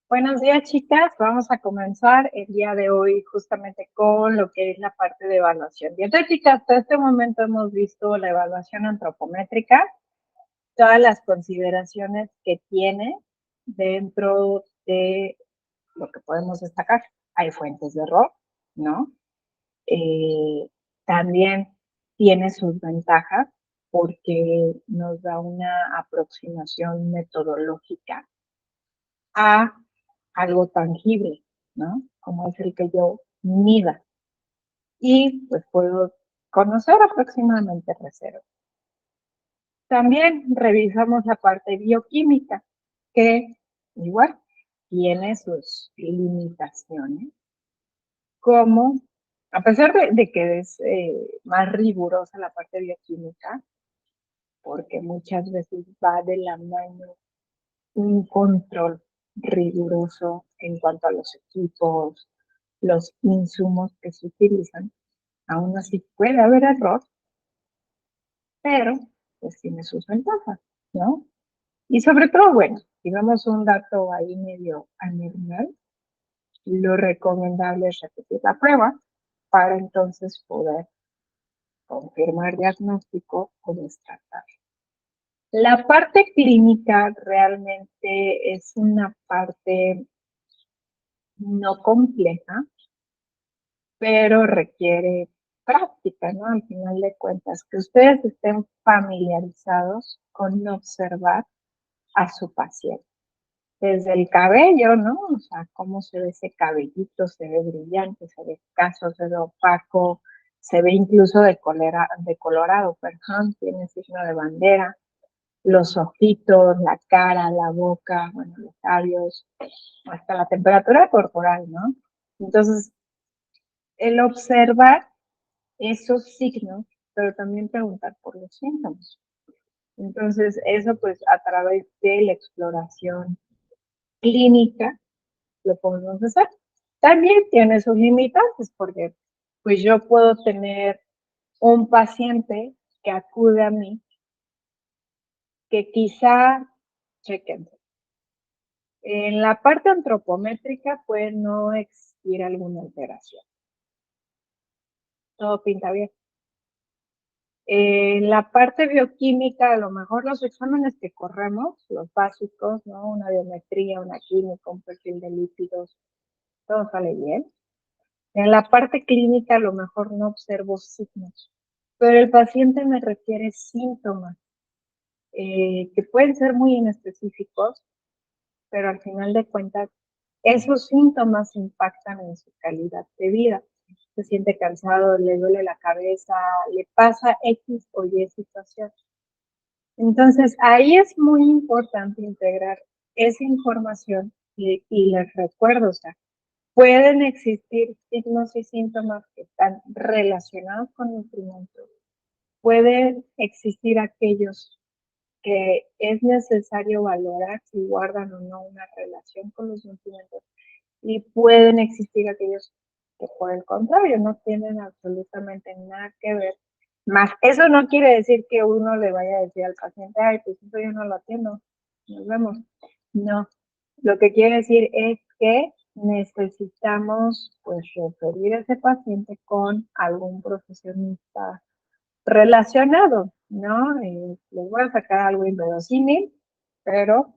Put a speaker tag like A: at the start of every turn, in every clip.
A: Buenos días, chicas. Vamos a comenzar el día de hoy justamente con lo que es la parte de evaluación dietética. Hasta este momento hemos visto la evaluación antropométrica, todas las consideraciones que tiene dentro de lo que podemos destacar. Hay fuentes de error, ¿no? También tiene sus ventajas porque nos da una aproximación metodológica a algo tangible, ¿no? Como es el que yo mida. Y pues puedo conocer aproximadamente reserva. También revisamos la parte bioquímica, que igual tiene sus limitaciones, como a pesar de que es más rigurosa la parte bioquímica, porque muchas veces va de la mano un control riguroso en cuanto a los equipos, los insumos que se utilizan. Aún así puede haber error, pero pues tiene sus ventajas, ¿no? Y sobre todo, bueno, si vemos un dato ahí medio anormal, lo recomendable es repetir la prueba para entonces poder confirmar diagnóstico o descartar. La parte clínica realmente es una parte no compleja, pero requiere práctica, ¿no? Al final de cuentas, que ustedes estén familiarizados con observar a su paciente. Desde el cabello, ¿no? O sea, cómo se ve ese cabellito, se ve brillante, se ve escaso, se ve opaco, se ve incluso decolorado, perdón, tiene signo de bandera, los ojitos, la cara, la boca, bueno, los labios, hasta la temperatura corporal, ¿no? Entonces, el observar esos signos, pero también preguntar por los síntomas. Entonces, eso pues a través de la exploración clínica lo podemos hacer. También tiene sus limitantes porque pues yo puedo tener un paciente que acude a mí que quizá, chequen, en la parte antropométrica puede no existir alguna alteración. Todo pinta bien. La parte bioquímica, a lo mejor los exámenes que corremos, los básicos, ¿no? Una biometría, una química, un perfil de lípidos, todo sale bien. En la parte clínica, a lo mejor no observo signos, pero el paciente me refiere síntomas que pueden ser muy inespecíficos, pero al final de cuentas, esos síntomas impactan en su calidad de vida. Se siente cansado, le duele la cabeza, le pasa X o Y situación. Entonces, ahí es muy importante integrar esa información y les recuerdo, o sea, pueden existir signos y síntomas que están relacionados con nutrimentos. Pueden existir aquellos que es necesario valorar si guardan o no una relación con los nutrimentos. Y pueden existir aquellos que por el contrario no tienen absolutamente nada que ver. Más, eso no quiere decir que uno le vaya a decir al paciente, ay, pues eso yo no lo atiendo, nos vemos. No, lo que quiere decir es que necesitamos pues referir a ese paciente con algún profesionista relacionado, ¿no? Les voy a sacar algo inverosímil, pero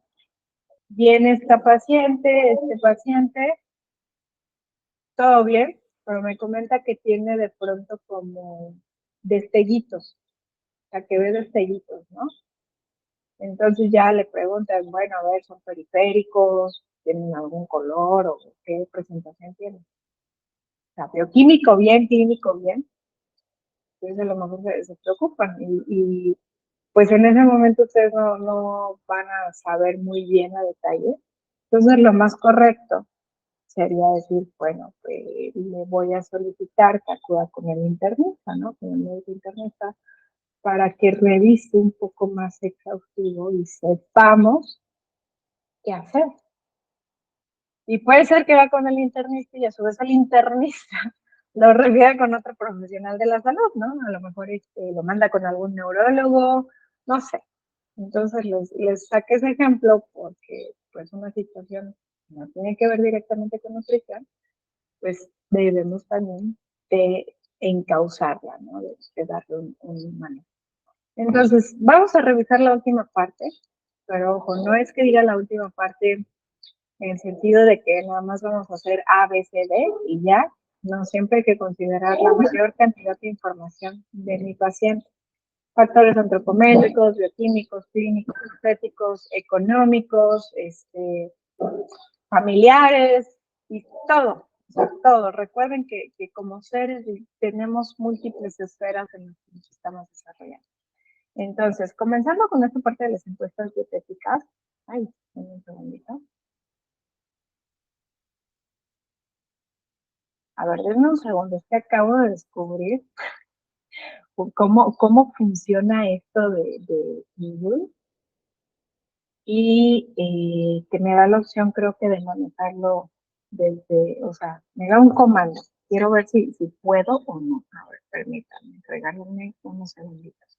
A: viene este paciente, todo bien, pero me comenta que tiene de pronto como destellitos, o sea, que ve destellitos, ¿no? Entonces ya le preguntan, bueno, a ver, ¿son periféricos? ¿Tienen algún color o qué presentación tienen? O sea, bioquímico bien, clínico bien. Entonces a lo mejor se preocupan y pues en ese momento ustedes no van a saber muy bien a detalle. Entonces lo más correcto sería decir, bueno, pues le voy a solicitar que acuda con el internista, ¿no? Con el médico internista, para que revise un poco más exhaustivo y sepamos qué hacer. Y puede ser que va con el internista y a su vez el internista lo refiera con otro profesional de la salud, ¿no? A lo mejor lo manda con algún neurólogo, no sé. Entonces les saqué ese ejemplo porque pues una situación no tiene que ver directamente con nutrición, pues debemos también de encauzarla, ¿no? De darle un manejo. Entonces, vamos a revisar la última parte, pero ojo, no es que diga la última parte en el sentido de que nada más vamos a hacer A, B, C, D y ya. No, siempre hay que considerar la mayor cantidad de información de mi paciente. Factores antropométricos, bioquímicos, clínicos, estéticos, económicos, familiares y todo, o sea, todo. Recuerden que como seres tenemos múltiples esferas en las que nos estamos desarrollando. Entonces, comenzando con esta parte de las encuestas dietéticas. Ay, un segundito. A ver, denme un segundo, es que acabo de descubrir cómo funciona esto de Google y que me da la opción, creo que de manejarlo desde, o sea, me da un comando. Quiero ver si puedo o no. A ver, permítanme, regálenme unos segunditos.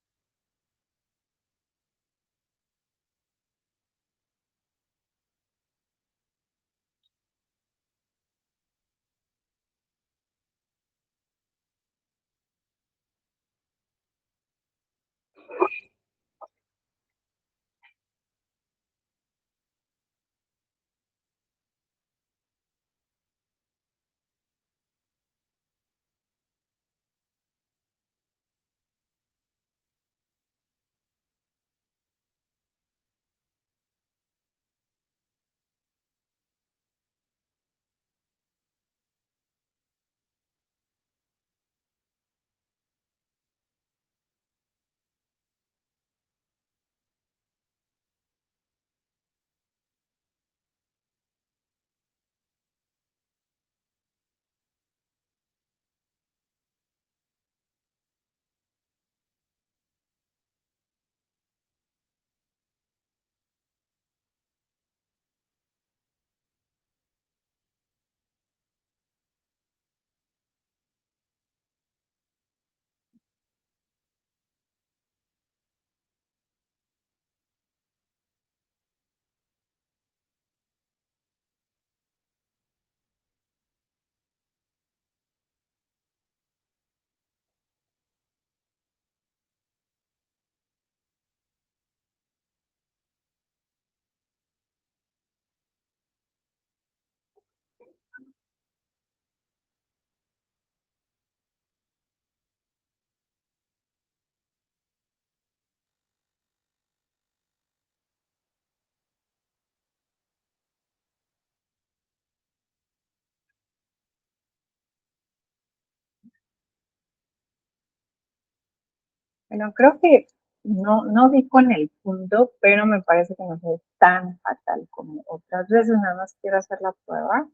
A: Bueno, creo que no di con el punto, pero me parece que no es tan fatal como otras veces. Nada más quiero hacer la prueba.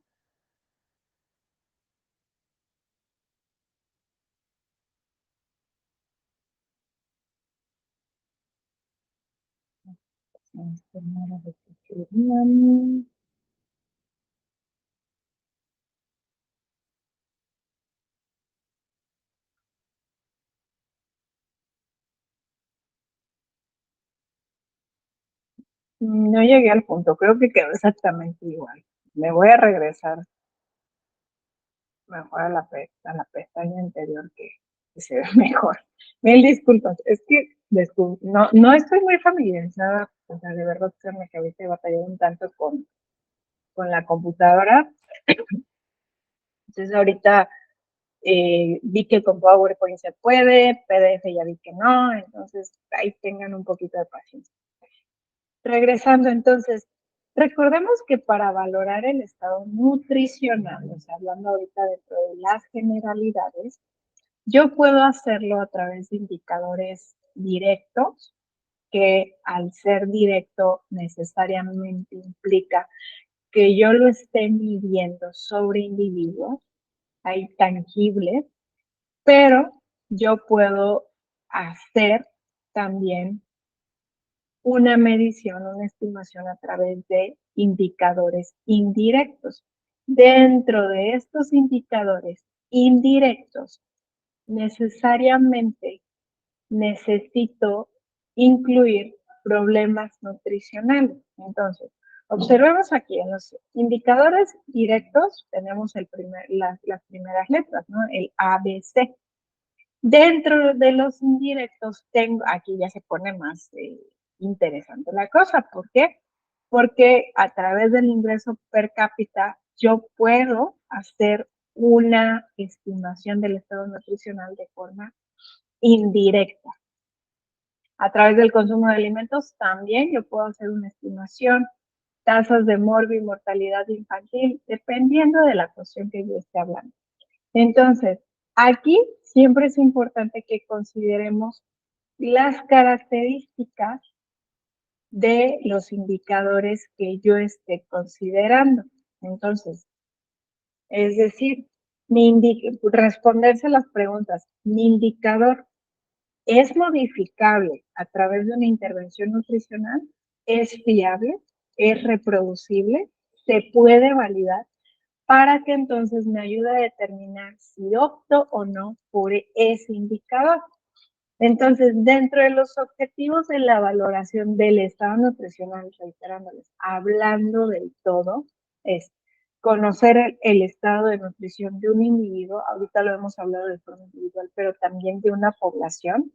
A: No llegué al punto, creo que quedó exactamente igual. Me voy a regresar mejor a la pestaña anterior que se ve mejor. Mil disculpas, es que no estoy muy familiarizada, o sea, de verdad que ahorita he batallado un tanto con la computadora. Entonces ahorita vi que con PowerPoint se puede, PDF ya vi que no, entonces ahí tengan un poquito de paciencia. Regresando entonces, recordemos que para valorar el estado nutricional, o sea, hablando ahorita dentro de las generalidades, yo puedo hacerlo a través de indicadores directos, que al ser directo necesariamente implica que yo lo esté midiendo sobre individuos, hay tangibles, pero yo puedo hacer también una medición, una estimación a través de indicadores indirectos. Dentro de estos indicadores indirectos, necesariamente necesito incluir problemas nutricionales. Entonces, Observemos aquí en los indicadores directos, tenemos las primeras letras, ¿no? El A, B, C. Dentro de los indirectos tengo, aquí ya se pone más interesante la cosa. ¿Por qué? Porque a través del ingreso per cápita yo puedo hacer una estimación del estado nutricional de forma indirecta. A través del consumo de alimentos también yo puedo hacer una estimación, tasas de morbi y mortalidad infantil, dependiendo de la cuestión que yo esté hablando. Entonces, aquí siempre es importante que consideremos las características de los indicadores que yo esté considerando. Entonces, es decir, responderse las preguntas, mi indicador es modificable a través de una intervención nutricional, es fiable, es reproducible, se puede validar para que entonces me ayude a determinar si opto o no por ese indicador. Entonces, dentro de los objetivos de la valoración del estado nutricional, reiterándoles, hablando del todo, es conocer el estado de nutrición de un individuo, ahorita lo hemos hablado de forma individual, pero también de una población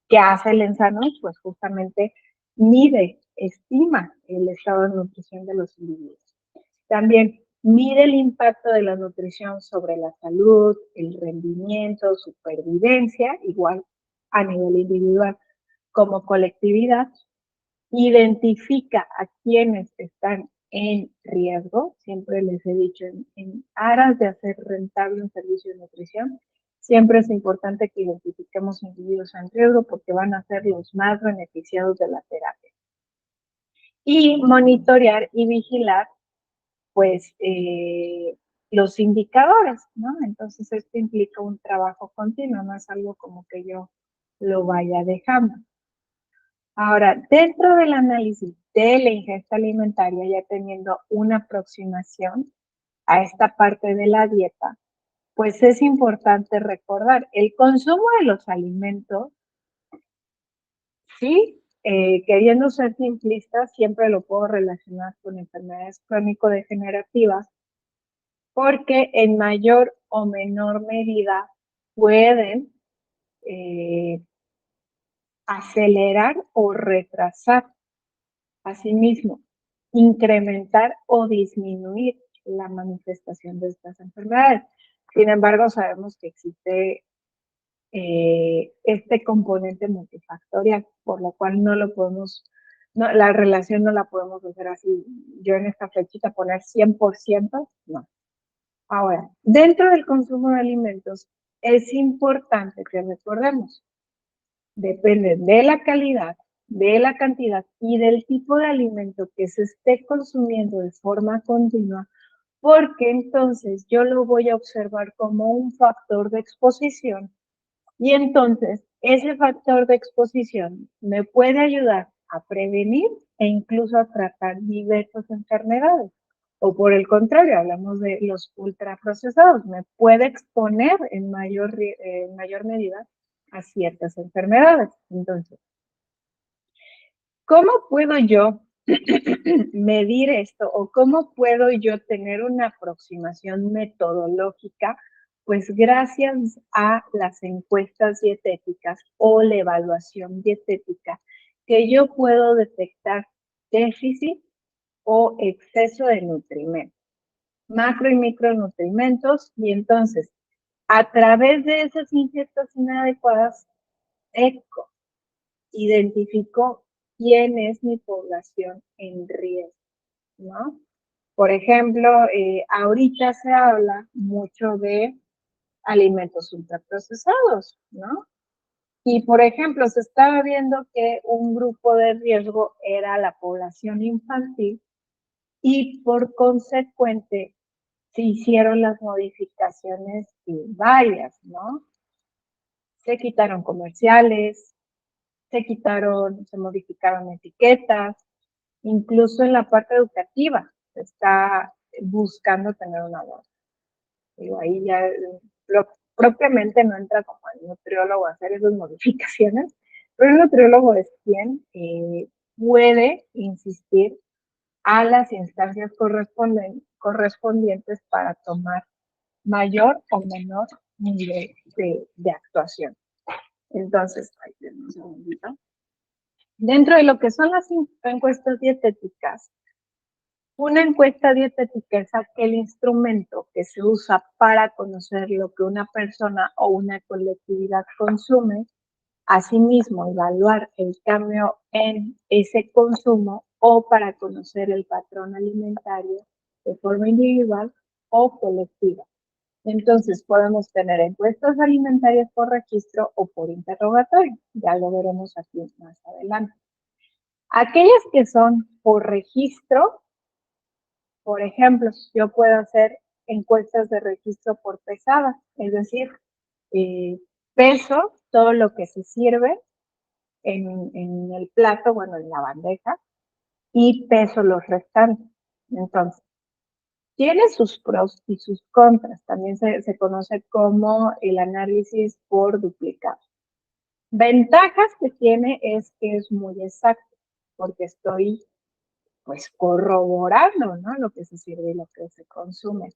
A: que hace el Ensano, pues justamente mide, estima el estado de nutrición de los individuos. También mide el impacto de la nutrición sobre la salud, el rendimiento, supervivencia, igual a nivel individual como colectividad. Identifica a quienes están en riesgo, siempre les he dicho, en aras de hacer rentable un servicio de nutrición, siempre es importante que identifiquemos individuos en riesgo porque van a ser los más beneficiados de la terapia. Y monitorear y vigilar pues los indicadores, ¿no? Entonces esto implica un trabajo continuo, no es algo como que yo lo vaya dejando. Ahora, dentro del análisis de la ingesta alimentaria, ya teniendo una aproximación a esta parte de la dieta, pues es importante recordar, el consumo de los alimentos, sí, queriendo ser simplista, siempre lo puedo relacionar con enfermedades crónico-degenerativas, porque en mayor o menor medida pueden acelerar o retrasar, asimismo, incrementar o disminuir la manifestación de estas enfermedades. Sin embargo, sabemos que existe este componente multifactorial, por lo cual no lo podemos, no, la relación no la podemos hacer así, yo en esta flechita poner 100%, no. Ahora, dentro del consumo de alimentos, es importante que recordemos, depende de la calidad, de la cantidad y del tipo de alimento que se esté consumiendo de forma continua, porque entonces yo lo voy a observar como un factor de exposición y entonces ese factor de exposición me puede ayudar a prevenir e incluso a tratar diversas enfermedades. O por el contrario, hablamos de los ultraprocesados, me puede exponer en mayor medida a ciertas enfermedades. Entonces, ¿cómo puedo yo medir esto o cómo puedo yo tener una aproximación metodológica? Pues gracias a las encuestas dietéticas o la evaluación dietética, que yo puedo detectar déficit o exceso de nutrimentos, macro y micronutrimentos, y entonces a través de esas ingestas inadecuadas, identifico quién es mi población en riesgo, ¿no? Por ejemplo, ahorita se habla mucho de alimentos ultraprocesados, ¿no? Y, por ejemplo, se estaba viendo que un grupo de riesgo era la población infantil y, por consecuente, se hicieron las modificaciones varias, ¿no? Se quitaron comerciales, se modificaron etiquetas, incluso en la parte educativa se está buscando tener una voz. Digo, ahí ya propiamente no entra como el nutriólogo a hacer esas modificaciones, pero el nutriólogo es quien puede insistir a las instancias correspondientes para tomar mayor o menor nivel de actuación. Entonces, ahí tenemos un segundito. Dentro de lo que son las encuestas dietéticas, una encuesta dietética es aquel instrumento que se usa para conocer lo que una persona o una colectividad consume, asimismo evaluar el cambio en ese consumo o para conocer el patrón alimentario de forma individual o colectiva. Entonces podemos tener encuestas alimentarias por registro o por interrogatorio, ya lo veremos aquí más adelante. Aquellas que son por registro, por ejemplo, yo puedo hacer encuestas de registro por pesada, es decir, peso todo lo que se sirve en el plato, bueno, en la bandeja, y peso los restantes. Entonces, tiene sus pros y sus contras. También se conoce como el análisis por duplicado. Ventajas que tiene es que es muy exacto, porque estoy pues corroborando, ¿no? Lo que se sirve y lo que se consume.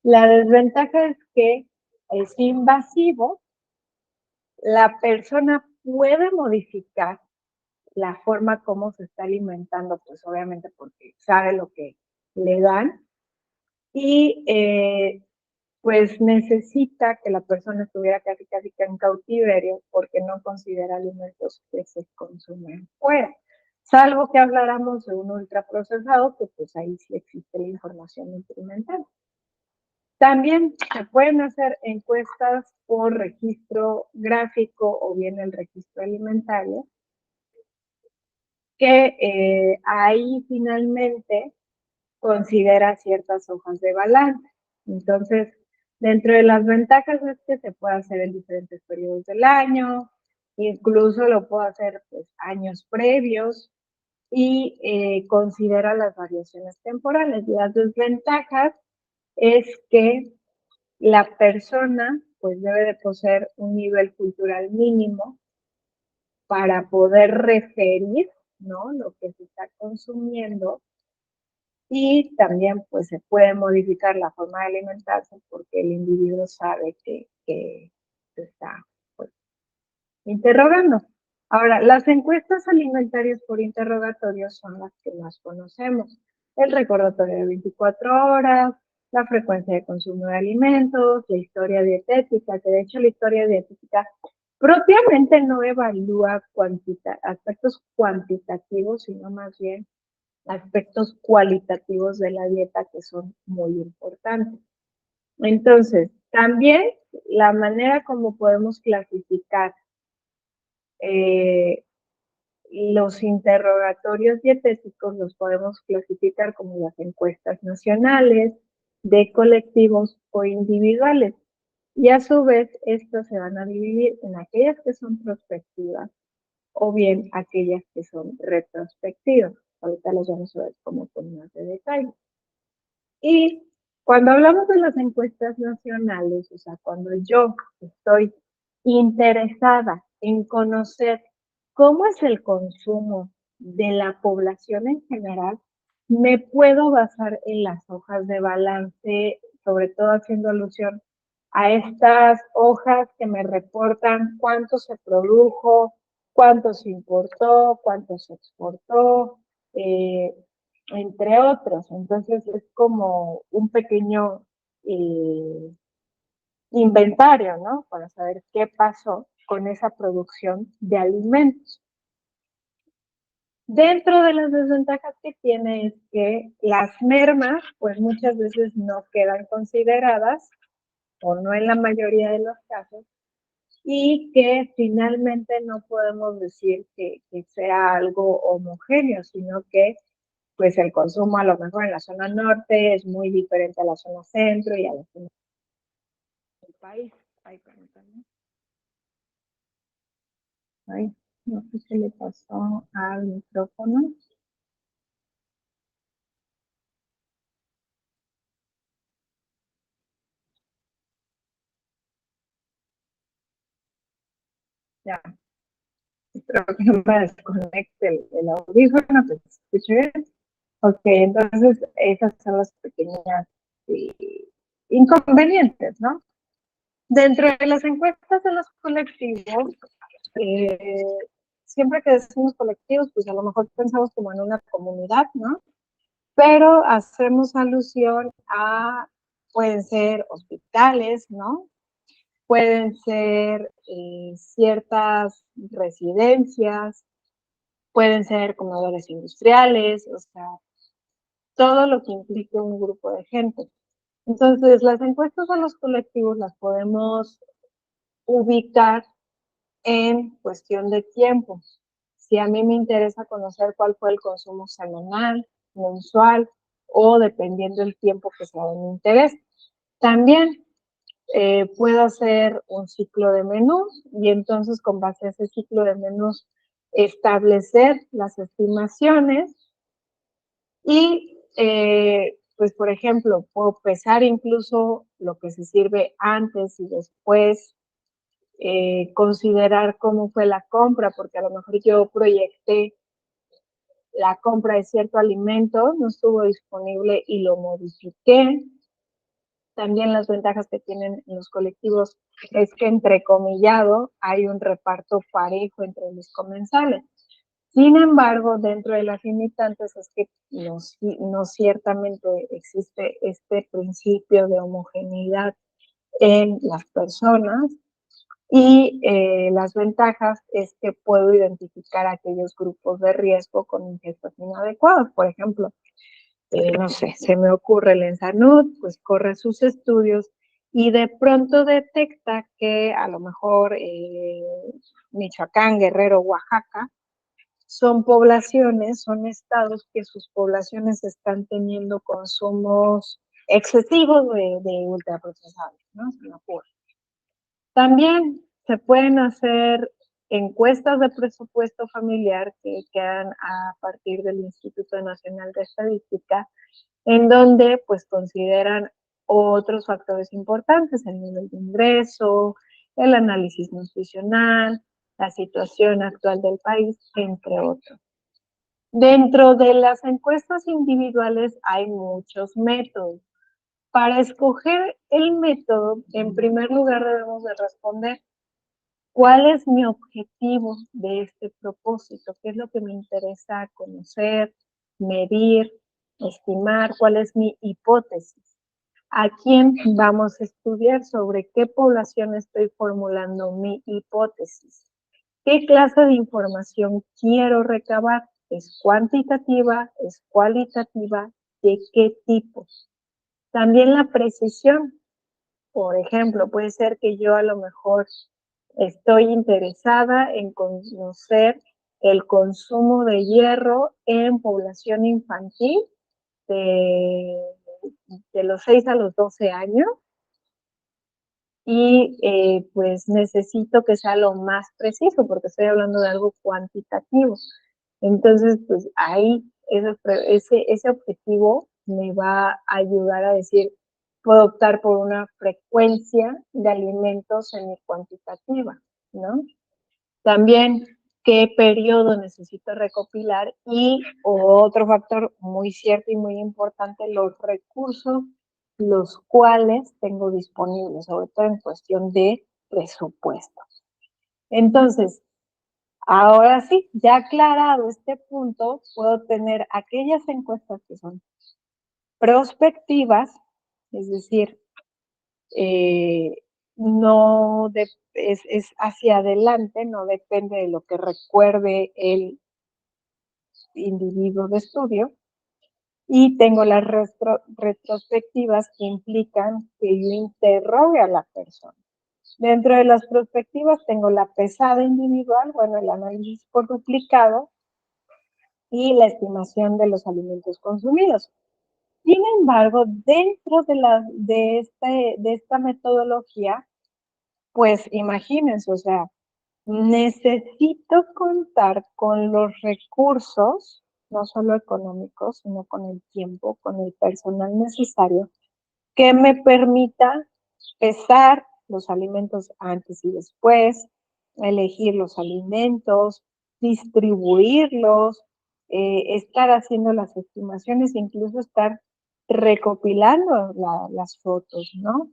A: La desventaja es que es invasivo, la persona puede modificar la forma como se está alimentando, pues obviamente porque sabe lo que le dan y pues necesita que la persona estuviera casi en cautiverio porque no considera alimentos que se consumen fuera. Salvo que habláramos de un ultraprocesado, que pues ahí sí existe la información nutrimental. También se pueden hacer encuestas por registro gráfico o bien el registro alimentario, que ahí finalmente considera ciertas hojas de balance. Entonces, dentro de las ventajas es que se puede hacer en diferentes periodos del año, incluso lo puedo hacer pues, años previos y considera las variaciones temporales. Las desventajas es que la persona pues debe de poseer un nivel cultural mínimo para poder referir, ¿no? Lo que se está consumiendo y también pues se puede modificar la forma de alimentarse porque el individuo sabe que se está pues, interrogando. Ahora, las encuestas alimentarias por interrogatorio son las que más conocemos. El recordatorio de 24 horas, la frecuencia de consumo de alimentos, la historia dietética, que de hecho la historia dietética propiamente no evalúa aspectos cuantitativos, sino más bien aspectos cualitativos de la dieta que son muy importantes. Entonces, también la manera como podemos clasificar los interrogatorios dietéticos los podemos clasificar como las encuestas nacionales, de colectivos o individuales. Y a su vez, estos se van a dividir en aquellas que son prospectivas o bien aquellas que son retrospectivas. Ahorita los vamos a ver como con más de detalle. Y cuando hablamos de las encuestas nacionales, o sea, cuando yo estoy interesada en conocer cómo es el consumo de la población en general, me puedo basar en las hojas de balance, sobre todo haciendo alusión a estas hojas que me reportan cuánto se produjo, cuánto se importó, cuánto se exportó, entre otros. Entonces es como un pequeño inventario, ¿no? Para saber qué pasó con esa producción de alimentos. Dentro de las desventajas que tiene es que las mermas, pues muchas veces no quedan consideradas, o no en la mayoría de los casos, y que finalmente no podemos decir que sea algo homogéneo, sino que pues el consumo a lo mejor en la zona norte es muy diferente a la zona centro y a la zona del país. Ay, permítanme. Ay, no sé qué le pasó al micrófono. Ya, espero que no me desconecte el audífono, pues escuché bien. Ok, entonces esas son las pequeñas inconvenientes, ¿no? Dentro de las encuestas de los colectivos, eh, siempre que decimos colectivos, pues a lo mejor pensamos como en una comunidad, ¿no? Pero hacemos alusión a, pueden ser hospitales, ¿no? Pueden ser ciertas residencias, pueden ser comedores industriales, o sea, todo lo que implique un grupo de gente. Entonces, las encuestas a los colectivos las podemos ubicar en cuestión de tiempo. Si a mí me interesa conocer cuál fue el consumo semanal, mensual o dependiendo del tiempo que sea de mi interés. También puedo hacer un ciclo de menús y entonces con base a ese ciclo de menús establecer las estimaciones y pues por ejemplo puedo pesar incluso lo que se sirve antes y después, considerar cómo fue la compra, porque a lo mejor yo proyecté la compra de cierto alimento, no estuvo disponible y lo modifiqué. También las ventajas que tienen los colectivos es que, entrecomillado, hay un reparto parejo entre los comensales. Sin embargo, dentro de las limitantes es que no ciertamente existe este principio de homogeneidad en las personas y las ventajas es que puedo identificar aquellos grupos de riesgo con ingestas inadecuadas. Por ejemplo, no sé, se me ocurre el Ensanud, pues corre sus estudios y de pronto detecta que a lo mejor Michoacán, Guerrero, Oaxaca, son poblaciones, son estados que sus poblaciones están teniendo consumos excesivos de ultraprocesados, ¿no? Se me ocurre. También se pueden hacer encuestas de presupuesto familiar que quedan a partir del Instituto Nacional de Estadística, en donde pues consideran otros factores importantes, el nivel de ingreso, el análisis nutricional, la situación actual del país, entre otros. Dentro de las encuestas individuales hay muchos métodos. Para escoger el método, en primer lugar debemos de responder cuál es mi objetivo de este propósito, qué es lo que me interesa conocer, medir, estimar, cuál es mi hipótesis, a quién vamos a estudiar, sobre qué población estoy formulando mi hipótesis, qué clase de información quiero recabar, es cuantitativa, es cualitativa, de qué tipo. También la precisión. Por ejemplo, puede ser que yo a lo mejor estoy interesada en conocer el consumo de hierro en población infantil de, de los 6 a los 12 años y pues necesito que sea lo más preciso porque estoy hablando de algo cuantitativo. Entonces, pues ahí ese objetivo me va a ayudar a decir, puedo optar por una frecuencia de alimentos semi-cuantitativa, ¿no? También, qué periodo necesito recopilar y otro factor muy cierto y muy importante, los recursos los cuales tengo disponibles, sobre todo en cuestión de presupuesto. Entonces, ahora sí, ya aclarado este punto, puedo tener aquellas encuestas que son prospectivas, es decir, no es hacia adelante, no depende de lo que recuerde el individuo de estudio, y tengo las retrospectivas que implican que yo interrogue a la persona. Dentro de las prospectivas tengo la pesada individual, bueno, el análisis por duplicado y la estimación de los alimentos consumidos. Sin embargo, dentro de esta metodología, pues imagínense, o sea, necesito contar con los recursos, no solo económicos, sino con el tiempo, con el personal necesario, que me permita pesar los alimentos antes y después, elegir los alimentos, distribuirlos, estar haciendo las estimaciones, incluso estar recopilando las fotos, ¿no?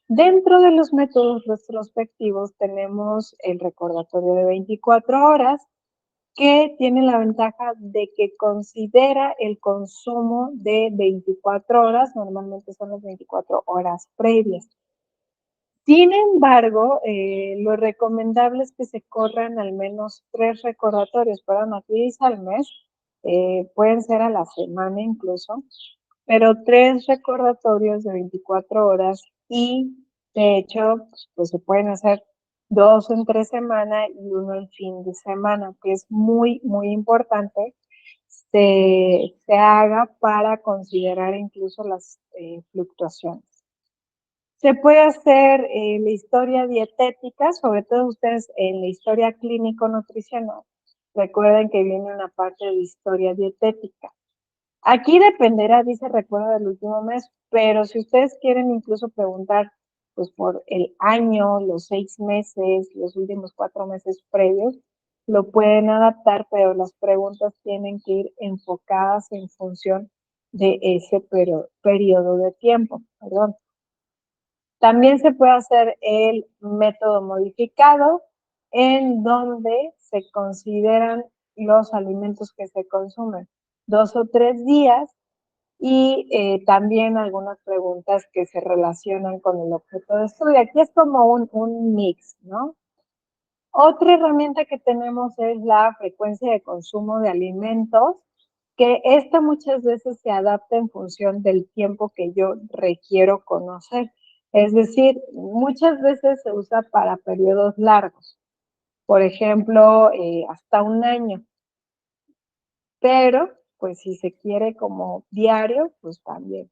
A: Dentro de los métodos retrospectivos tenemos el recordatorio de 24 horas, que tiene la ventaja de que considera el consumo de 24 horas, normalmente son las 24 horas previas. Sin embargo, lo recomendable es que se corran al menos 3 recordatorios, perdón, aquí dice al mes, pueden ser a la semana incluso, pero 3 recordatorios de 24 horas y de hecho, pues se pueden hacer 2 entre semana y 1 en fin de semana, que es muy, muy importante se haga para considerar incluso las fluctuaciones. Se puede hacer la historia dietética, sobre todo ustedes en la historia clínico-nutricional. Recuerden que viene una parte de historia dietética. Aquí dependerá, dice recuerdo del último mes, pero si ustedes quieren incluso preguntar pues por el año, los 6 meses, los últimos 4 meses previos, lo pueden adaptar, pero las preguntas tienen que ir enfocadas en función de ese periodo de tiempo. Perdón. También se puede hacer el método modificado, en donde se consideran los alimentos que se consumen 2 o 3 días y también algunas preguntas que se relacionan con el objeto de estudio. Aquí es como un mix, ¿no? Otra herramienta que tenemos es la frecuencia de consumo de alimentos, que esta muchas veces se adapta en función del tiempo que yo requiero conocer. Es decir, muchas veces se usa para periodos largos, por ejemplo, hasta un año, pero pues si se quiere como diario, pues también.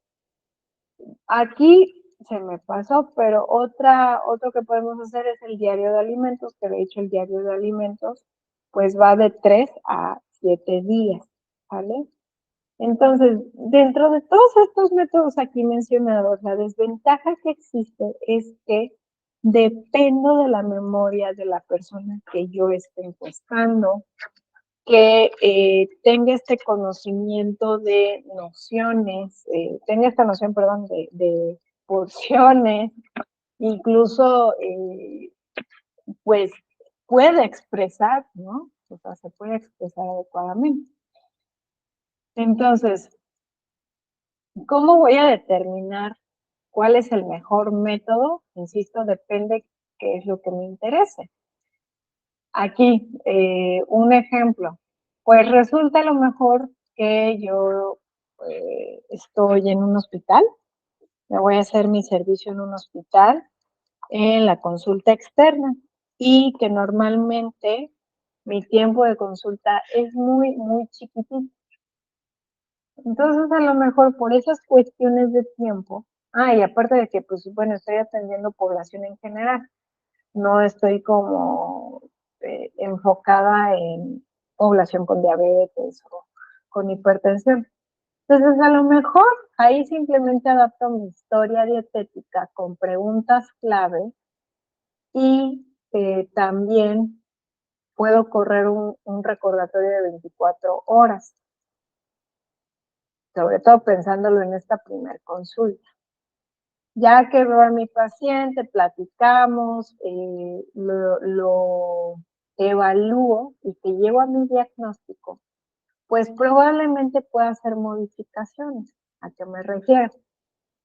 A: Aquí se me pasó, pero otro que podemos hacer es el diario de alimentos, que de hecho el diario de alimentos pues va de 3 a 7 días, ¿vale? Entonces, dentro de todos estos métodos aquí mencionados, la desventaja que existe es que dependo de la memoria de la persona que yo esté encuestando, que tenga este conocimiento de nociones, tenga esta noción, perdón, de porciones, incluso, pues, puede expresar, ¿no? O sea, se puede expresar adecuadamente. Entonces, ¿cómo voy a determinar cuál es el mejor método? Insisto, depende qué es lo que me interese. Aquí, un ejemplo. Pues resulta a lo mejor que yo estoy en un hospital, me voy a hacer mi servicio en un hospital, en la consulta externa, y que normalmente mi tiempo de consulta es muy, muy chiquitito. Entonces, a lo mejor por esas cuestiones de tiempo, y aparte de que, pues, bueno, estoy atendiendo población en general, no estoy como enfocada en población con diabetes o con hipertensión. Entonces, a lo mejor ahí simplemente adapto mi historia dietética con preguntas clave y también puedo correr un recordatorio de 24 horas, sobre todo pensándolo en esta primer consulta. Ya que veo a mi paciente, platicamos, lo evalúo y que llego a mi diagnóstico, pues probablemente pueda hacer modificaciones. ¿A qué me refiero?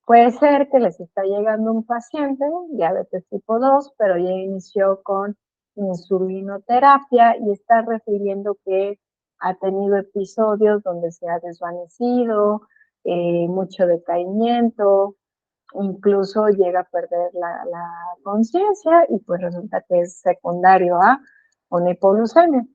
A: Puede ser que les está llegando un paciente, diabetes tipo 2, pero ya inició con insulinoterapia y está refiriendo que ha tenido episodios donde se ha desvanecido, mucho decaimiento, incluso llega a perder la conciencia y pues resulta que es secundario a una hipoglucemia.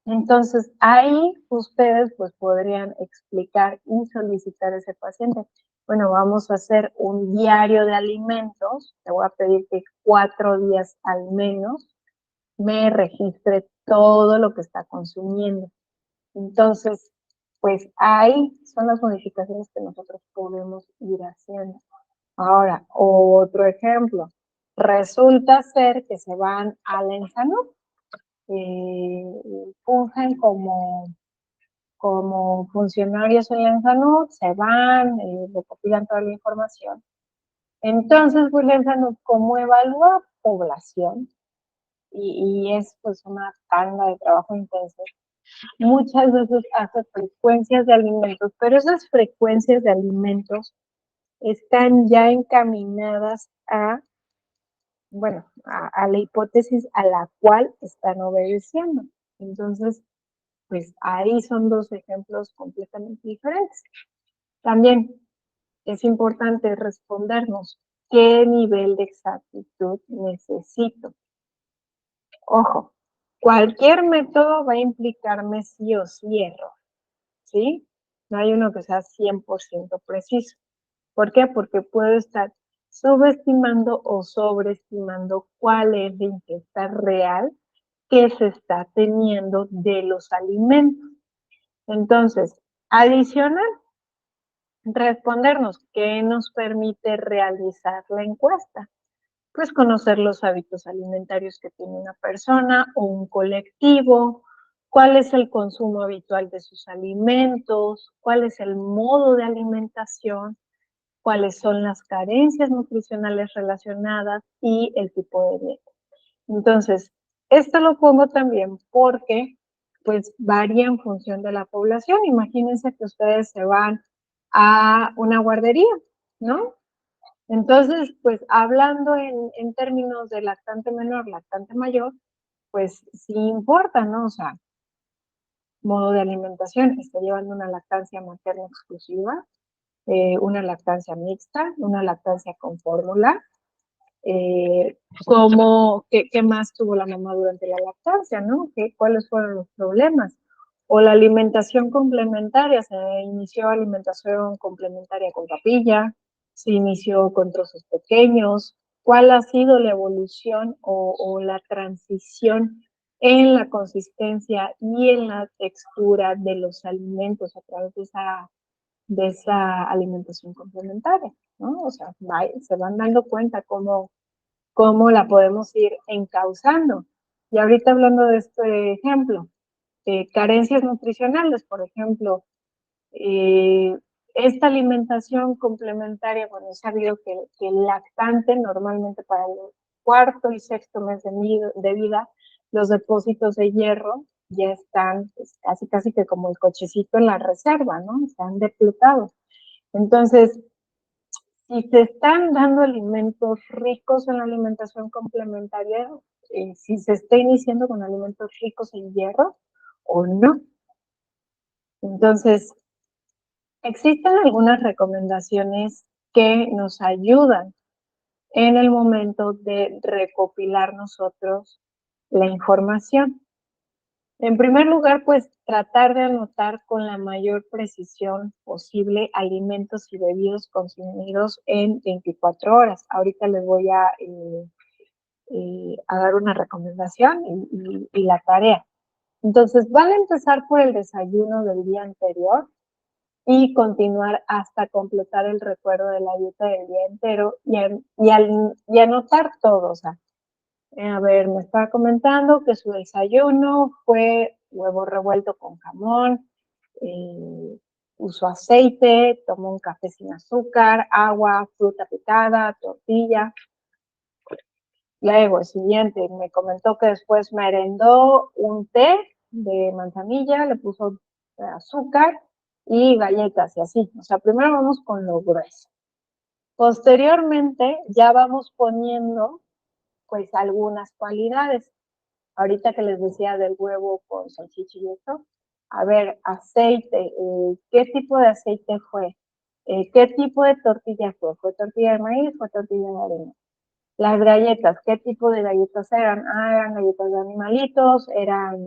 A: Entonces, ahí ustedes pues podrían explicar y solicitar a ese paciente. Bueno, vamos a hacer un diario de alimentos. Te voy a pedir que 4 días al menos me registre todo lo que está consumiendo. Entonces, pues ahí son las modificaciones que nosotros podemos ir haciendo. Ahora, otro ejemplo. Resulta ser que se van a la Ensanud, fungen como como funcionarios en la salud se van, recopilan toda la información. Entonces, pues la salud, como evalúa población, y es pues una tanda de trabajo intenso, muchas veces hace frecuencias de alimentos, pero esas frecuencias de alimentos están ya encaminadas a, bueno, a la hipótesis a la cual están obedeciendo. Entonces, pues ahí son dos ejemplos completamente diferentes. También es importante respondernos qué nivel de exactitud necesito. Ojo, cualquier método va a implicarme sí o sí error, ¿sí? No hay uno que sea 100% preciso. ¿Por qué? Porque puedo estar subestimando o sobreestimando cuál es la ingesta real que se está teniendo de los alimentos. Entonces, adicional, respondernos qué nos permite realizar la encuesta. Pues conocer los hábitos alimentarios que tiene una persona o un colectivo, cuál es el consumo habitual de sus alimentos, cuál es el modo de alimentación, cuáles son las carencias nutricionales relacionadas y el tipo de dieta. Entonces, esto lo pongo también porque pues varía en función de la población. Imagínense que ustedes se van a una guardería, ¿no? Entonces, pues hablando en términos de lactante menor, lactante mayor, pues sí importa, ¿no? O sea, modo de alimentación, está llevando una lactancia materna exclusiva, una lactancia mixta, una lactancia con fórmula, qué más tuvo la mamá durante la lactancia, ¿no? ¿Cuáles fueron los problemas? O la alimentación complementaria, se inició alimentación complementaria con papilla, se inició con trozos pequeños, ¿cuál ha sido la evolución o la transición en la consistencia y en la textura de los alimentos a través de esa alimentación complementaria, ¿no? O sea, se van dando cuenta cómo la podemos ir encauzando. Y ahorita hablando de este ejemplo, carencias nutricionales, por ejemplo, esta alimentación complementaria, bueno, es sabido que el lactante normalmente para el cuarto y sexto mes de vida, los depósitos de hierro ya están pues, casi que como el cochecito en la reserva, ¿no? Están deplotados. Entonces, si se están dando alimentos ricos en la alimentación complementaria, si se está iniciando con alimentos ricos en hierro o no. Entonces, existen algunas recomendaciones que nos ayudan en el momento de recopilar nosotros la información. En primer lugar, pues tratar de anotar con la mayor precisión posible alimentos y bebidas consumidos en 24 horas. Ahorita les voy a dar una recomendación y la tarea. Entonces, van a empezar por el desayuno del día anterior y continuar hasta completar el recuerdo de la dieta del día entero y anotar todo. O sea, a ver, me estaba comentando que su desayuno fue huevo revuelto con jamón, usó aceite, tomó un café sin azúcar, agua, fruta picada, tortilla. Luego, el siguiente, me comentó que después merendó un té de manzanilla, le puso azúcar y galletas y así. O sea, primero vamos con lo grueso. Posteriormente, ya vamos poniendo, pues, algunas cualidades. Ahorita que les decía del huevo con salchicha y eso, a ver, aceite, ¿qué tipo de aceite fue? ¿Qué tipo de tortilla fue? ¿Fue tortilla de maíz? ¿Fue tortilla de harina? Las galletas, ¿qué tipo de galletas eran? Ah, eran galletas de animalitos, eran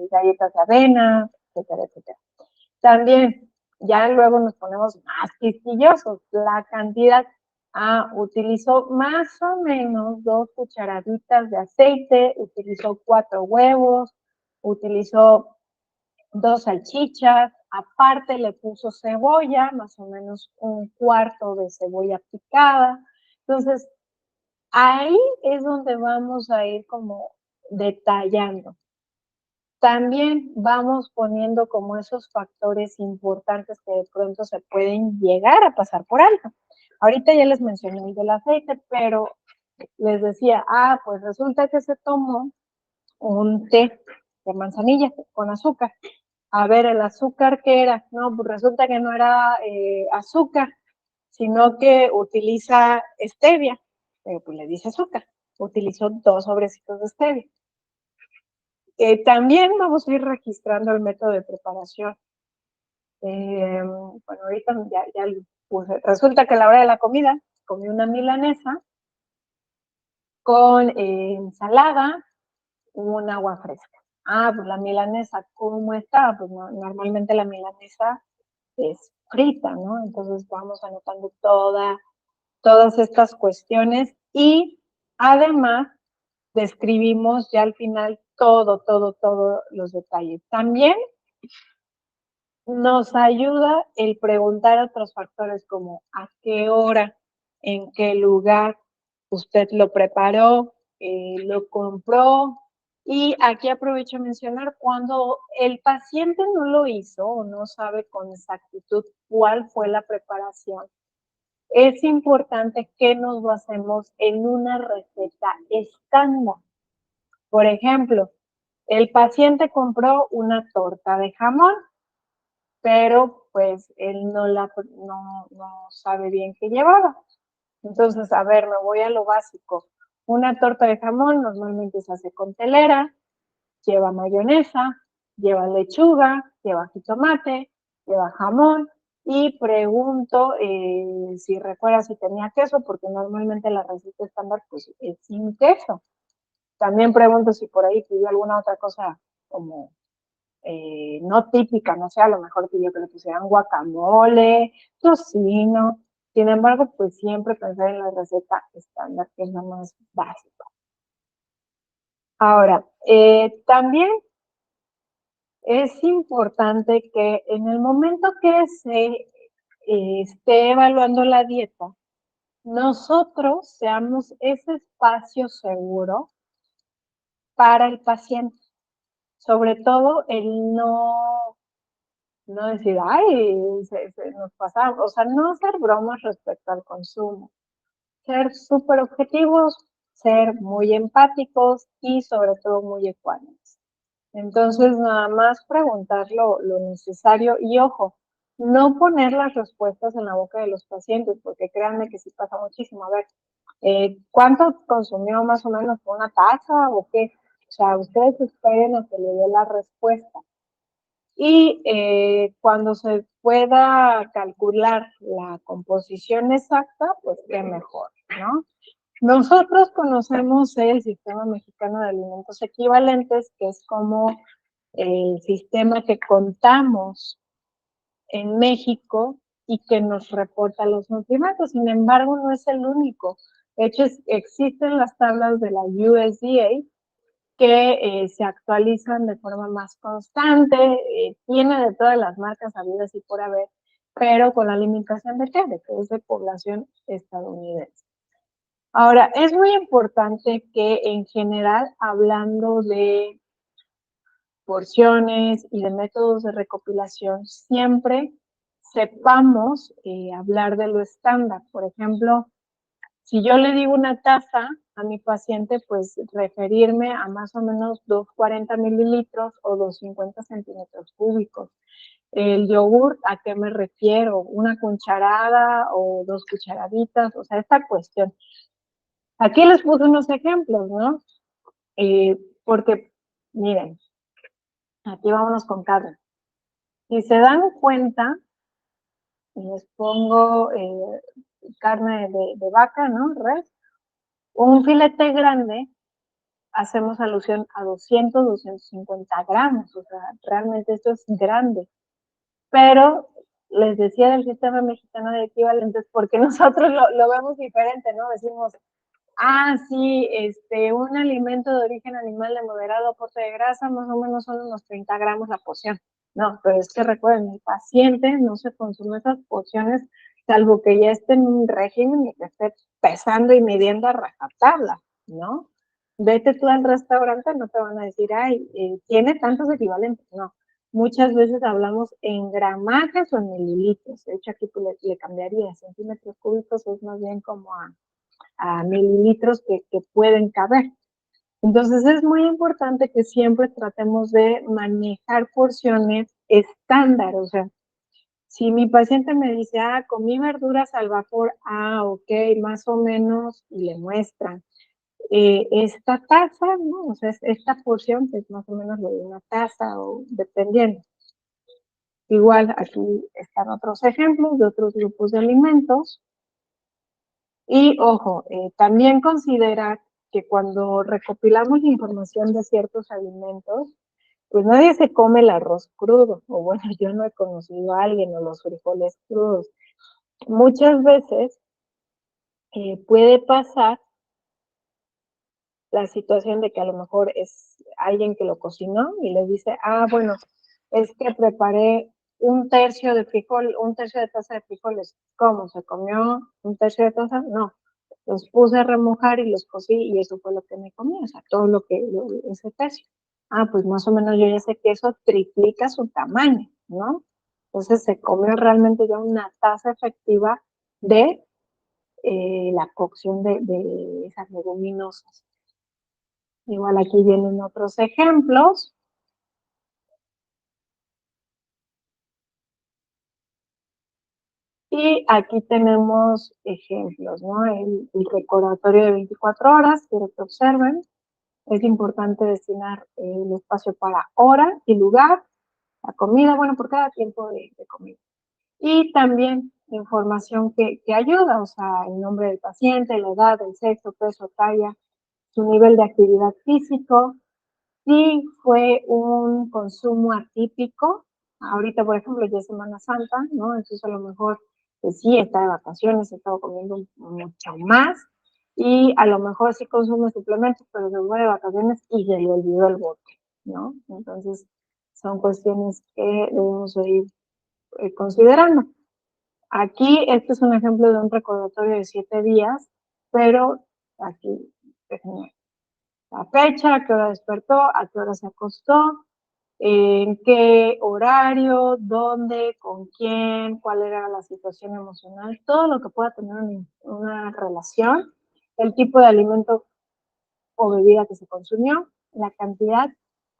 A: galletas de avena, etcétera, etcétera. También, ya luego nos ponemos más quisquillosos, la cantidad. Ah, utilizó más o menos 2 cucharaditas de aceite, utilizó 4 huevos, utilizó 2 salchichas, aparte le puso cebolla, más o menos un cuarto de cebolla picada. Entonces, ahí es donde vamos a ir como detallando. también vamos poniendo como esos factores importantes que de pronto se pueden llegar a pasar por alto. Ahorita ya les mencioné el del aceite, pero les decía, pues resulta que se tomó un té de manzanilla con azúcar. A ver, ¿el azúcar qué era? No, pues resulta que no era azúcar, sino que utiliza stevia, pero pues le dice azúcar. Utilizó 2 sobrecitos de stevia. También vamos a ir registrando el método de preparación. Bueno, ahorita ya puse. Resulta que a la hora de la comida comí una milanesa con ensalada, un agua fresca. Pues la milanesa, ¿cómo está? Pues no, normalmente la milanesa es frita, ¿no? Entonces vamos anotando todas estas cuestiones y además describimos ya al final todos los detalles. También nos ayuda el preguntar otros factores como a qué hora, en qué lugar usted lo preparó, lo compró. Y aquí aprovecho a mencionar cuando el paciente no lo hizo o no sabe con exactitud cuál fue la preparación. Es importante que nos basemos en una receta estándar. Por ejemplo, el paciente compró una torta de jamón, pero pues él no sabe bien qué llevaba. Entonces, a ver, me voy a lo básico. Una torta de jamón normalmente se hace con telera, lleva mayonesa, lleva lechuga, lleva jitomate, lleva jamón y pregunto si recuerda si tenía queso, porque normalmente la receta estándar pues es sin queso. También pregunto si por ahí pidió alguna otra cosa como no típica, no sé, a lo mejor pidió que le pusieran guacamole, tocino. Sin embargo, pues siempre pensar en la receta estándar, que es la más básica. Ahora, también es importante que en el momento que se esté evaluando la dieta, nosotros seamos ese espacio seguro para el paciente. Sobre todo el no decir, nos pasamos, o sea, no hacer bromas respecto al consumo. Ser súper objetivos, ser muy empáticos y sobre todo muy ecuánimes. Entonces, nada más preguntar lo necesario y ojo, no poner las respuestas en la boca de los pacientes, porque créanme que sí pasa muchísimo. A ver, ¿cuánto consumió más o menos por una taza o qué? O sea, ustedes esperen a que le dé la respuesta. Y cuando se pueda calcular la composición exacta, pues qué mejor, ¿no? Nosotros conocemos el Sistema Mexicano de Alimentos Equivalentes, que es como el sistema que contamos en México y que nos reporta los nutrimentos. Sin embargo, no es el único. De hecho, existen las tablas de la USDA que se actualizan de forma más constante, tiene de todas las marcas habidas y por haber, pero con la limitación de qué? De que es de población estadounidense. Ahora, es muy importante que en general, hablando de porciones y de métodos de recopilación, siempre sepamos hablar de lo estándar. Por ejemplo, si yo le digo una taza a mi paciente, pues referirme a más o menos 240 mililitros o 250 centímetros cúbicos. El yogur, ¿a qué me refiero? ¿Una cucharada o 2 cucharaditas? O sea, esta cuestión. Aquí les puse unos ejemplos, ¿no? Porque, miren, aquí vámonos con carne. Si se dan cuenta, les pongo carne de vaca, ¿no? Res. Un filete grande, hacemos alusión a 200, 250 gramos, o sea, realmente esto es grande. Pero les decía del Sistema Mexicano de Equivalentes porque nosotros lo vemos diferente, ¿no? Decimos, sí, un alimento de origen animal de moderado aporte de grasa, más o menos son unos 30 gramos la porción. No, pero es que recuerden, el paciente no se consume esas porciones, salvo que ya esté en un régimen y que esté pesando y midiendo a rajatabla, ¿no? Vete tú al restaurante, no te van a decir, ay, tiene tantos equivalentes, no. Muchas veces hablamos en gramajes o en mililitros. De hecho, aquí pues, le cambiaría centímetros cúbicos, es más bien como a mililitros que pueden caber. Entonces es muy importante que siempre tratemos de manejar porciones estándar. O sea, si mi paciente me dice, comí verduras al vapor, ok, más o menos, y le muestran esta taza, ¿no? O sea, esta porción, pues más o menos lo de una taza o dependiendo. Igual aquí están otros ejemplos de otros grupos de alimentos. Y ojo, también considerar que cuando recopilamos información de ciertos alimentos, pues nadie se come el arroz crudo, o bueno, yo no he conocido a alguien, o los frijoles crudos. Muchas veces puede pasar la situación de que a lo mejor es alguien que lo cocinó y le dice, bueno, es que preparé un tercio de frijol, un tercio de taza de frijoles. ¿Cómo? ¿Se comió un tercio de taza? No. Los puse a remojar y los cocí y eso fue lo que me comí, o sea, todo ese tercio. Pues más o menos yo ya sé que eso triplica su tamaño, ¿no? Entonces se comió realmente ya una taza efectiva de la cocción de esas leguminosas. Igual aquí vienen otros ejemplos. Y aquí tenemos ejemplos, ¿no? El recordatorio de 24 horas, quiero que observen. Es importante destinar el espacio para hora y lugar, la comida, bueno, por cada tiempo de comida. Y también información que ayuda, o sea, el nombre del paciente, la edad, el sexo, peso, talla, su nivel de actividad físico, si fue un consumo atípico. Ahorita, por ejemplo, ya es Semana Santa, ¿no? Entonces a lo mejor pues sí, está de vacaciones, he estado comiendo mucho más y a lo mejor sí consume suplementos, pero se fue de vacaciones y se le olvidó el bote, ¿no? Entonces son cuestiones que debemos ir considerando. Aquí, este es un ejemplo de un recordatorio de 7 días, pero aquí, déjenme la fecha, a qué hora despertó, a qué hora se acostó, en qué horario, dónde, con quién, cuál era la situación emocional, todo lo que pueda tener una relación, el tipo de alimento o bebida que se consumió, la cantidad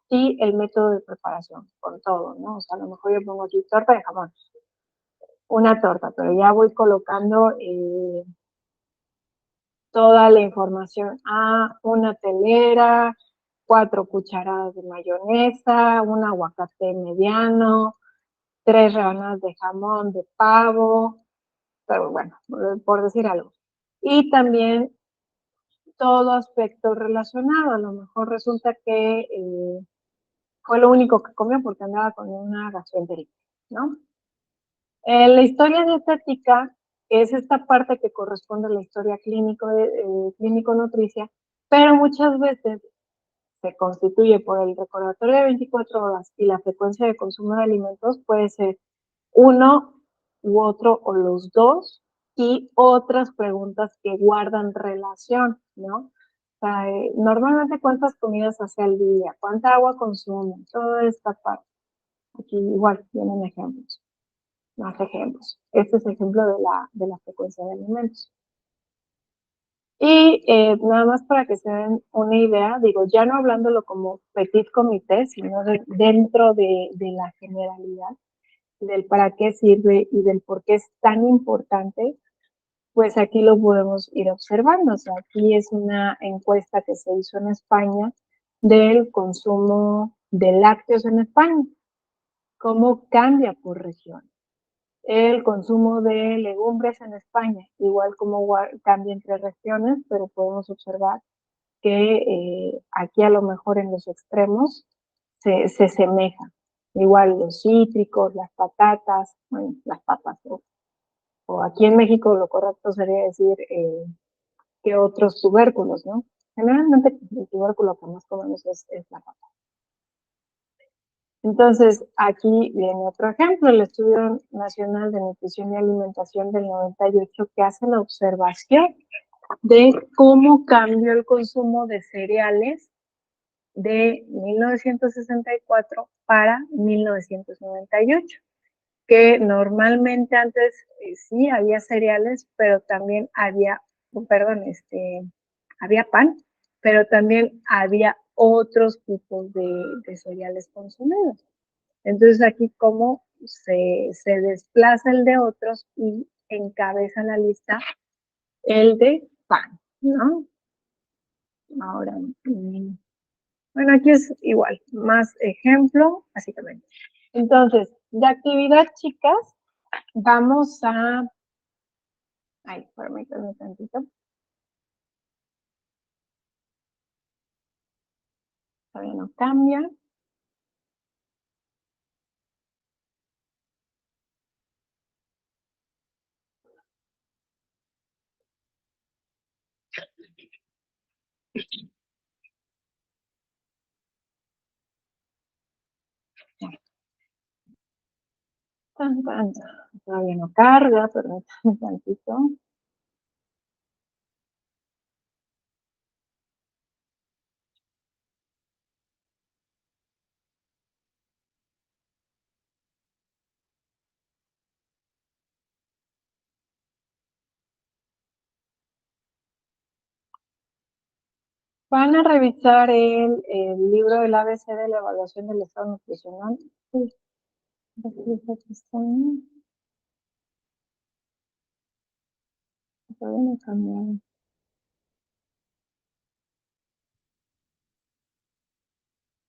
A: y el método de preparación, con todo, ¿no? O sea, a lo mejor yo pongo aquí torta de jamón, una torta, pero ya voy colocando toda la información. Una telera, 4 cucharadas de mayonesa, un aguacate mediano, 3 rebanadas de jamón de pavo, pero bueno, por decir algo. Y también todo aspecto relacionado. A lo mejor resulta que fue lo único que comió porque andaba con una gastroenteritis, ¿no? La historia dietética es esta parte que corresponde a la historia clínico-nutricia, pero muchas veces se constituye por el recordatorio de 24 horas y la frecuencia de consumo de alimentos puede ser uno u otro o los dos y otras preguntas que guardan relación, ¿no? O sea, normalmente cuántas comidas hace al día, cuánta agua consume, toda esta parte. Aquí igual tienen ejemplos, más ejemplos. Este es el ejemplo de la frecuencia de alimentos. Y nada más para que se den una idea, digo, ya no hablándolo como petit comité, sino dentro de la generalidad, del para qué sirve y del por qué es tan importante, pues aquí lo podemos ir observando. O sea, aquí es una encuesta que se hizo en España del consumo de lácteos en España, cómo cambia por región. El consumo de legumbres en España, igual como cambia entre regiones, pero podemos observar que aquí a lo mejor en los extremos se semeja. Igual los cítricos, las patatas, bueno, las papas, o aquí en México lo correcto sería decir que otros tubérculos, ¿no? Generalmente el tubérculo que más comemos es la papa. Entonces, aquí viene otro ejemplo, el Estudio Nacional de Nutrición y Alimentación del 98, que hace la observación de cómo cambió el consumo de cereales de 1964 para 1998, que normalmente antes sí había cereales, pero también había, perdón, había pan, pero también había otros tipos de cereales consumidos. Entonces aquí como se desplaza el de otros y encabeza la lista el de pan, ¿no? Ahora, bueno, aquí es igual, más ejemplo, básicamente. Entonces, de actividad, chicas, vamos a... Ay, permítanme tantito. Todavía no cambia. Tan, tan, todavía no carga, permítanme tantito. Van a revisar el libro del ABC de la evaluación del estado nutricional. Sí, todavía no cambiaron.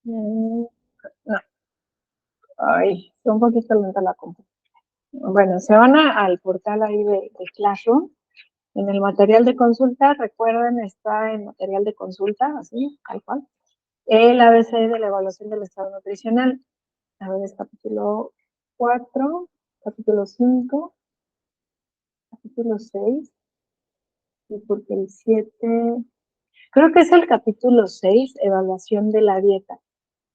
A: No, ay, está un poquito lenta la computadora. Bueno, se van al portal ahí de Classroom. En el material de consulta, recuerden, está en material de consulta, así, tal cual. El ABC de la evaluación del estado nutricional. A ver, es capítulo 4, capítulo 5, capítulo 6, y porque el 7, creo que es el capítulo 6, evaluación de la dieta.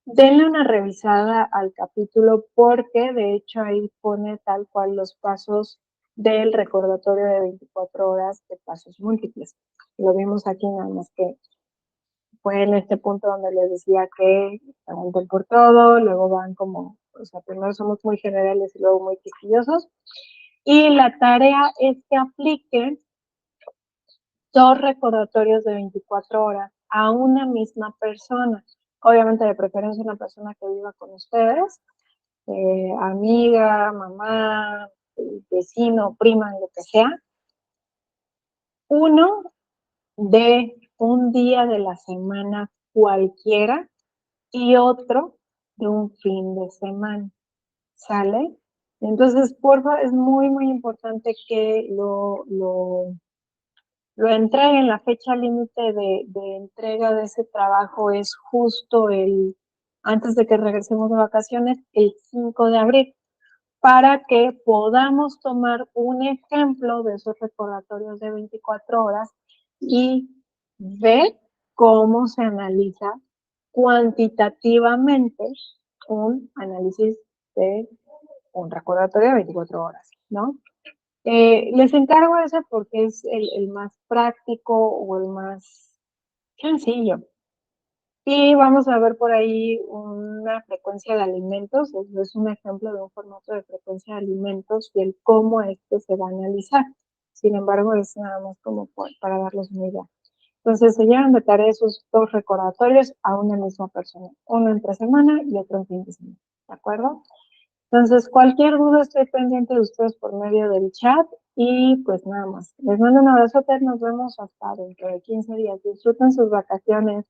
A: Denle una revisada al capítulo porque de hecho ahí pone tal cual los pasos del recordatorio de 24 horas de pasos múltiples. Lo vimos aquí nada más que fue en este punto donde les decía que pregunten por todo, luego van como, o sea, primero somos muy generales y luego muy quisquillosos. Y la tarea es que apliquen 2 recordatorios de 24 horas a una misma persona. Obviamente, de preferencia, una persona que viva con ustedes, amiga, mamá, vecino, prima, lo que sea. Uno de un día de la semana cualquiera y otro de un fin de semana. ¿Sale? Entonces, porfa, es muy, muy importante que lo entreguen. La fecha límite de entrega de ese trabajo es justo antes de que regresemos de vacaciones, el 5 de abril, para que podamos tomar un ejemplo de esos recordatorios de 24 horas y ver cómo se analiza cuantitativamente un análisis de un recordatorio de 24 horas, ¿no? Les encargo ese porque es el más práctico o el más sencillo. Y vamos a ver por ahí una frecuencia de alimentos, es un ejemplo de un formato de frecuencia de alimentos y el cómo este se va a analizar. Sin embargo, es nada más como para darles una idea. Entonces, se llevan de tarea esos 2 recordatorios a una misma persona, uno entre semana y otro en fin de semana, ¿de acuerdo? Entonces, cualquier duda estoy pendiente de ustedes por medio del chat y pues nada más. Les mando un abrazote, nos vemos hasta dentro de 15 días. Disfruten sus vacaciones.